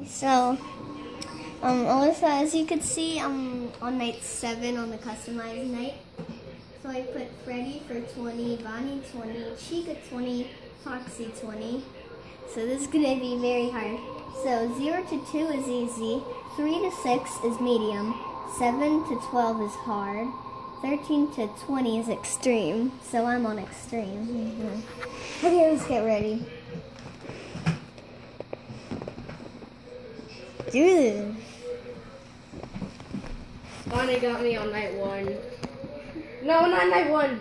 So, Alyssa, as you can see, I'm on night 7 on the customized night. So I put Freddy for 20, Bonnie 20, Chica 20, Foxy 20. So this is gonna be very hard. So 0 to 2 is easy, 3 to 6 is medium, 7 to 12 is hard, 13 to 20 is extreme. So I'm on extreme. Okay, let's get ready. Do this. Bonnie got me on night 1. No, not night 1.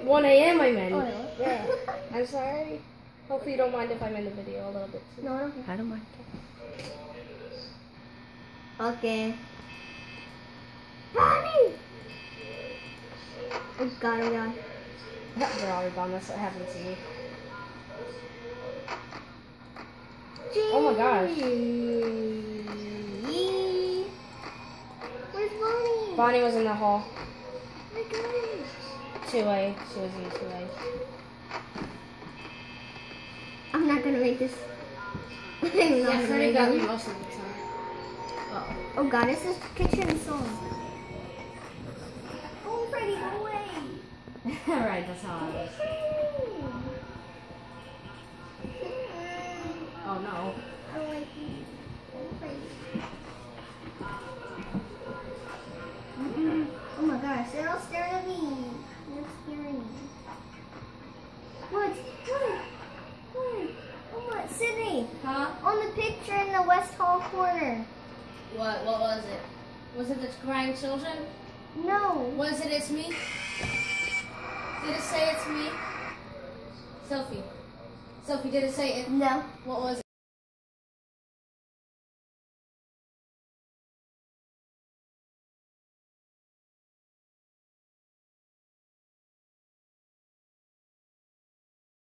1 a.m. I meant. Oh, no. Yeah. I'm sorry. Hopefully you don't mind if I'm in the video a little bit. No, I don't care. I don't mind. Okay. Bonnie! Oh god, oh god. They're already gone. That's what happens to me. Gee. Oh my gosh. Where's Bonnie? Bonnie was in the hall. Oh my gosh. 2A. She was in 2A. I'm not gonna make this. I'm not gonna Freddy make got me it. most of the time. Oh god, it's this kitchen song. Oh, Freddy, go away. Alright, that's how I was. Oh no. I don't like you. Oh, Freddy. Oh my gosh, they're all staring at me. They're scaring me. What? Oh my, Sydney. Huh? On the picture in the West Hall corner. What was it? Was it the crying children? No. Was it it's me? Did it say it's me? Sophie. Sophie, did it say it? No. What was it?